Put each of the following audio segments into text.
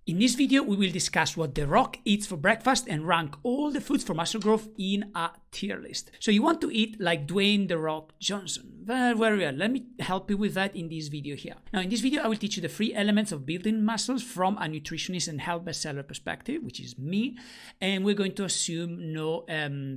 In this video, we will discuss what The Rock eats for breakfast and rank all the foods for muscle growth in a tier list. So you want to eat like Dwayne The Rock Johnson. Very well. Let me help you with that in this video here. Now, in this video, I will teach you the 3 elements of building muscles from a nutritionist and health bestseller perspective, which is me. And we're going to assume no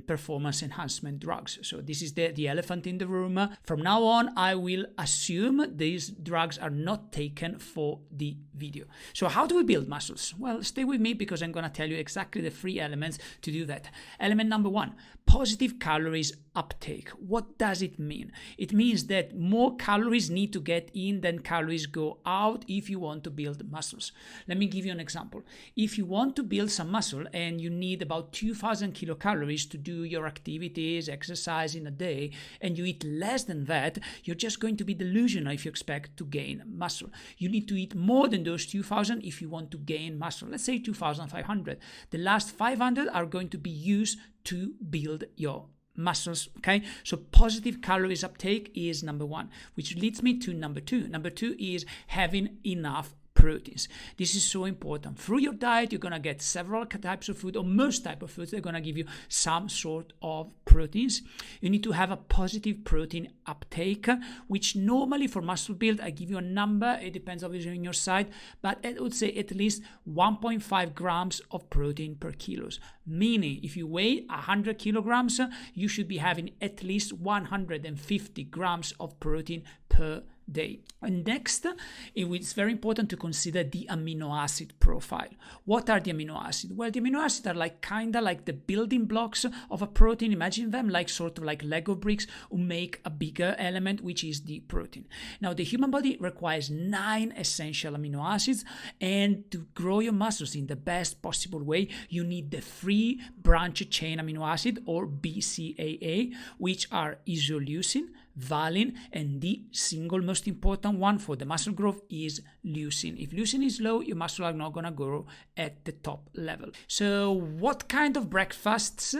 performance enhancement drugs. So this is the elephant in the room. From now on, I will assume these drugs are not taken for the video. So how do we build muscles? Well, stay with me because I'm going to tell you exactly the 3 elements to do that. Element number 1, positive calories uptake. What does it mean? It means that more calories need to get in than calories go out if you want to build muscles. Let me give you an example. If you want to build some muscle and you need about 2,000 kilocalories to do your activities, exercise in a day, and you eat less than that, you're just going to be delusional if you expect to gain muscle. You need to eat more than those 2,000 if you want to gain muscle. Let's say 2,500. The last 500 are going to be used to build your muscles. Okay, so positive calories uptake is number 1, which leads me to number 2. Number 2 is having enough proteins. This is so important. Through your diet, you're going to get several types of food, or most type of foods. They're going to give you some sort of proteins. You need to have a positive protein uptake, which normally for muscle build, I give you a number. It depends obviously on your side, but I would say at least 1.5 grams of protein per kilos. Meaning, if you weigh 100 kilograms, you should be having at least 150 grams of protein per day. And next, it's very important to consider the amino acid profile. What are the amino acids? Well, the amino acids are kind of like the building blocks of a protein. Imagine them like sort of like Lego bricks who make a bigger element, which is the protein. Now, the human body requires 9 essential amino acids, and to grow your muscles in the best possible way, you need the 3 branched chain amino acid, or BCAA, which are isoleucine, valine, and the single most important one for the muscle growth is leucine. If leucine is low, your muscle are not going to grow at the top level. So what kind of breakfasts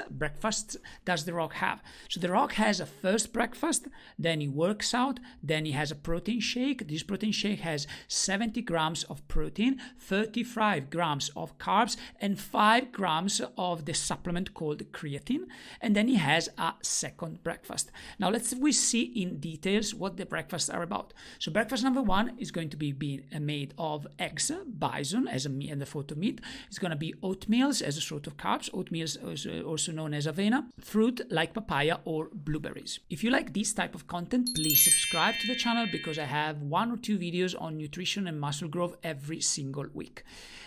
does The Rock have? So The Rock has a first breakfast, then he works out, then he has a protein shake. This protein shake has 70 grams of protein, 35 grams of carbs, and 5 grams of the supplement called creatine. And then he has a second breakfast. Now let's see in details what the breakfasts are about. So breakfast number 1 is going to be made of eggs, bison as a meat and the photo meat. It's going to be oatmeals as a sort of carbs. Oatmeals also known as avena, fruit like papaya or blueberries. If you like this type of content, please subscribe to the channel because I have 1 or 2 videos on nutrition and muscle growth every single week.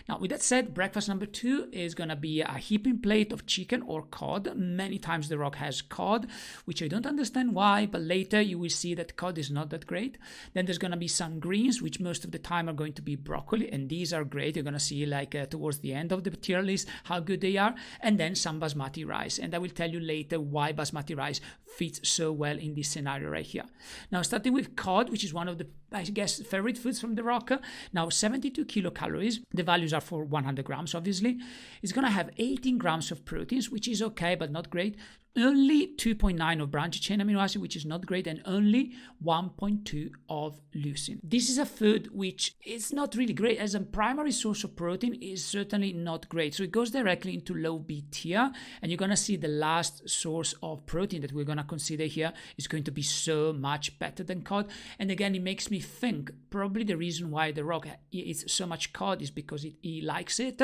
Now, with that said, breakfast number 2 is going to be a heaping plate of chicken or cod. Many times The Rock has cod, which I don't understand why, but later you will see that cod is not that great. Then there's going to be some greens, which most of the time are going to be broccoli, and these are great. You're going to see towards the end of the tier list how good they are. And then some basmati rice, and I will tell you later why basmati rice fits so well in this scenario right here. Now, starting with cod, which is one of the, I guess, favorite foods from The Rock. Now, 72 kilocalories. The values are for 100 grams, obviously. It's going to have 18 grams of proteins, which is okay, but not great. Only 2.9 of branched chain amino acid, which is not great, and only 1.2 of leucine. This is a food which is not really great as a primary source of protein. Is certainly not great. So it goes directly into low B tier, and you're going to see the last source of protein that we're going to consider here is going to be so much better than cod. And again, it makes me think probably the reason why The Rock eats so much cod is because he likes it,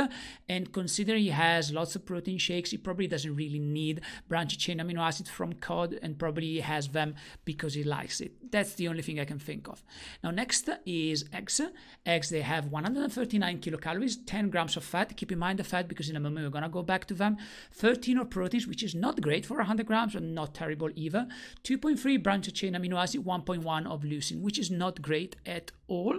and considering he has lots of protein shakes, he probably doesn't really need branched chain amino acids from cod, and probably has them because he likes it. That's the only thing I can think of. Now, next is eggs. Eggs, they have 139 kilocalories, 10 grams of fat. Keep in mind the fat because in a moment we're going to go back to them. 13 of proteins, which is not great for 100 grams, but not terrible either. 2.3 branched chain amino acid, 1.1 of leucine, which is not great at all.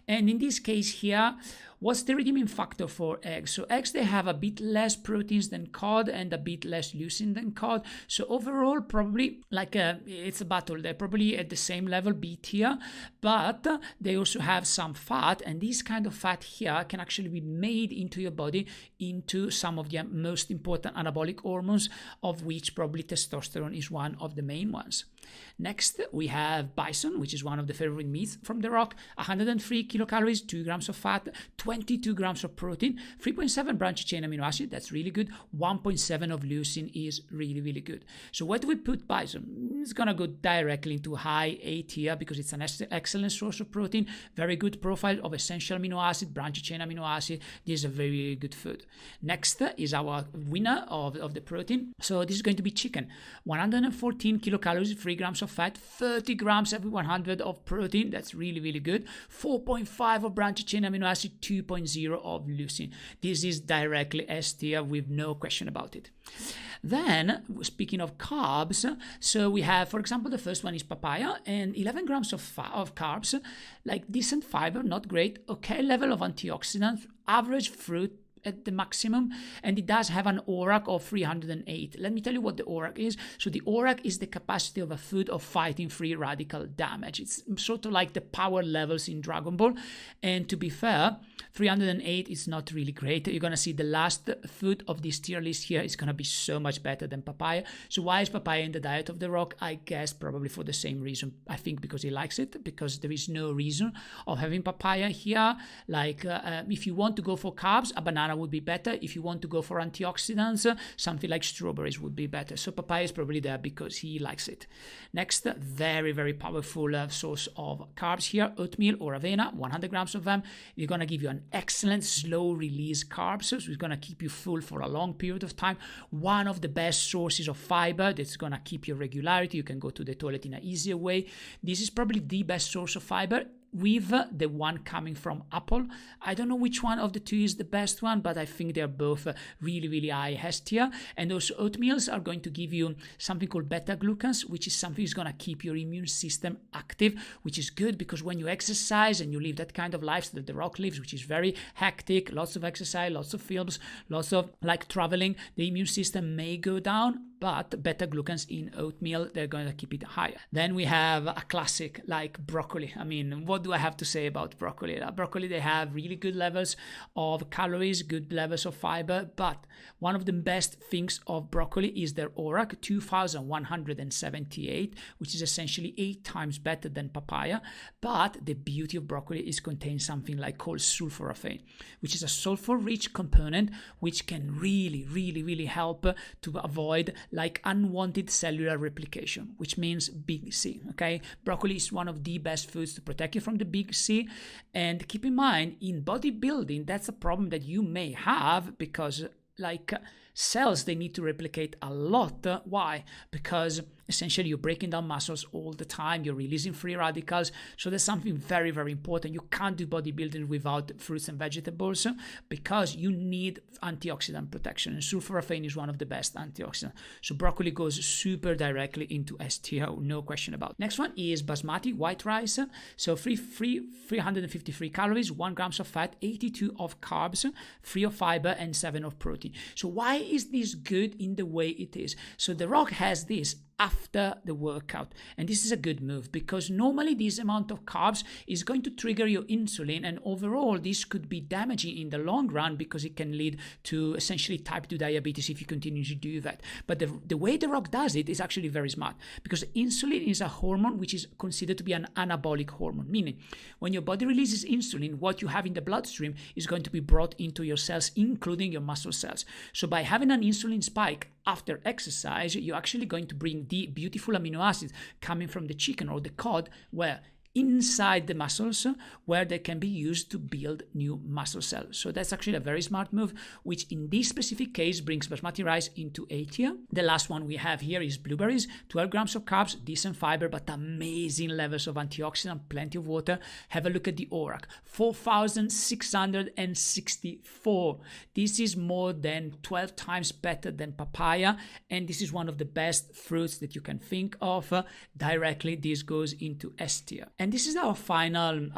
And in this case here, what's the redeeming factor for eggs? So eggs, they have a bit less proteins than cod and a bit less leucine than cod. So overall, probably it's a battle. They're probably at the same level, B tier, but they also have some fat, and this kind of fat here can actually be made into your body into some of the most important anabolic hormones, of which probably testosterone is one of the main ones. Next, we have bison, which is one of the favorite meats eats from the rock, 103 kilocalories, 2 grams of fat, 22 grams of protein, 3.7 branched chain amino acid, that's really good, 1.7 of leucine is really, really good. So where do we put bison? It's gonna go directly into high A tier because it's an excellent source of protein, very good profile of essential amino acid, branched chain amino acid. This is a very good food. Next is our winner of the protein. So this is going to be chicken. 114 kilocalories, 3 grams of fat, 30 grams every 100 of protein. That's really, really good. 4.5 of branched chain amino acid, 2.0 of leucine. This is directly S tier with no question about it. Then, speaking of carbs, so we have, for example, the first one is papaya and 11 grams of carbs, like decent fiber, not great, okay level of antioxidants, average fruit at the maximum, and it does have an ORAC of 308. Let me tell you what the ORAC is. So the ORAC is the capacity of a food of fighting free radical damage. It's sort of like the power levels in Dragon Ball, and to be fair, 308 is not really great. You're gonna see the last food of this tier list here is gonna be so much better than papaya. So why is papaya in the diet of the rock? I guess probably for the same reason. I think because he likes it, because there is no reason of having papaya here. Like if you want to go for carbs, a banana would be better. If you want to go for antioxidants, something like strawberries would be better. So papaya is probably there because he likes it. Next, very, very powerful source of carbs here, oatmeal or avena, 100 grams of them. You're going to give you an excellent slow release carbs, so it's going to keep you full for a long period of time. One of the best sources of fiber that's going to keep your regularity. You can go to the toilet in an easier way. This is probably the best source of fiber, with the one coming from apple. I don't know which one of the two is the best one, but I think they're both really, really high S tier. And also oatmeals are going to give you something called beta glucans, which is something that's going to keep your immune system active, which is good because when you exercise and you live that kind of lifestyle that the rock lives, which is very hectic, lots of exercise, lots of films, lots of like traveling, the immune system may go down, but beta glucans in oatmeal, they're going to keep it higher. Then we have a classic like broccoli. I mean, what do I have to say about broccoli? Broccoli, they have really good levels of calories, good levels of fiber, but one of the best things of broccoli is their ORAC, 2,178, which is essentially 8 times better than papaya. But the beauty of broccoli is contains something like called sulforaphane, which is a sulfur-rich component which can really, really, really help to avoid like unwanted cellular replication, which means big C. Okay, broccoli is one of the best foods to protect you from the big C. And keep in mind, in bodybuilding, that's a problem that you may have because like cells, they need to replicate a lot. Why? Because essentially you're breaking down muscles all the time, you're releasing free radicals. So there's something very, very important. You can't do bodybuilding without fruits and vegetables because you need antioxidant protection, and sulforaphane is one of the best antioxidants. So broccoli goes super directly into S tier, no question about it. Next one is basmati white rice. So 353 calories, 1 grams of fat, 82 of carbs, 3 of fiber, and 7 of protein. So why is this good in the way it is? So the rock has this after the workout, and this is a good move because normally this amount of carbs is going to trigger your insulin, and overall this could be damaging in the long run because it can lead to essentially type 2 diabetes if you continue to do that. But the way the rock does it is actually very smart, because insulin is a hormone which is considered to be an anabolic hormone, meaning when your body releases insulin, what you have in the bloodstream is going to be brought into your cells, including your muscle cells. So by having an insulin spike after exercise, you're actually going to bring the beautiful amino acids coming from the chicken or the cod where inside the muscles, where they can be used to build new muscle cells. So that's actually a very smart move, which in this specific case brings basmati rice into A tier. The last one we have here is blueberries, 12 grams of carbs, decent fiber, but amazing levels of antioxidant, plenty of water. Have a look at the ORAC, 4,664. This is more than 12 times better than papaya, and this is one of the best fruits that you can think of. Directly, this goes into S tier. And this is our final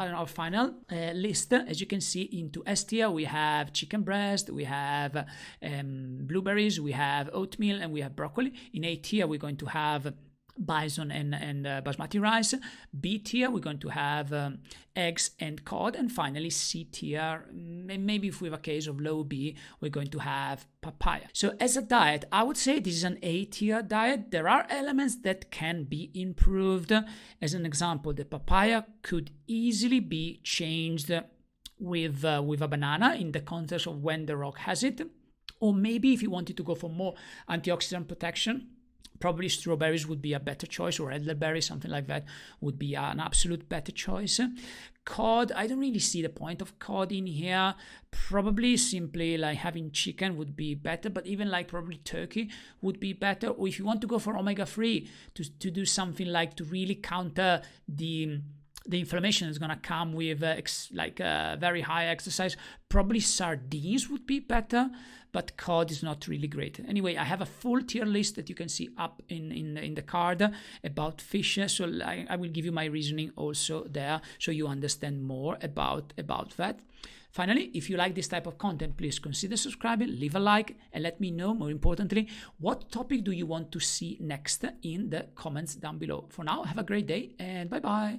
list. As you can see, into S tier, we have chicken breast, we have blueberries, we have oatmeal, and we have broccoli. In A tier, we're going to have bison and basmati rice. B tier, we're going to have eggs and cod. And finally, C tier, maybe if we have a case of low B, we're going to have papaya. So as a diet, I would say this is an A tier diet. There are elements that can be improved. As an example, the papaya could easily be changed with a banana in the context of when the rock has it. Or maybe if you wanted to go for more antioxidant protection, probably strawberries would be a better choice, or elderberry, something like that would be an absolute better choice. Cod, I don't really see the point of cod in here. Probably simply like having chicken would be better, but even like probably turkey would be better. Or if you want to go for omega-3 to do something like to really counter the inflammation is going to come with very high exercise, probably sardines would be better, but cod is not really great. Anyway, I have a full tier list that you can see up in the card about fish, so I will give you my reasoning also there so you understand more about that. Finally, if you like this type of content, please consider subscribing, leave a like, and let me know, more importantly, what topic do you want to see next in the comments down below. For now, have a great day and bye-bye.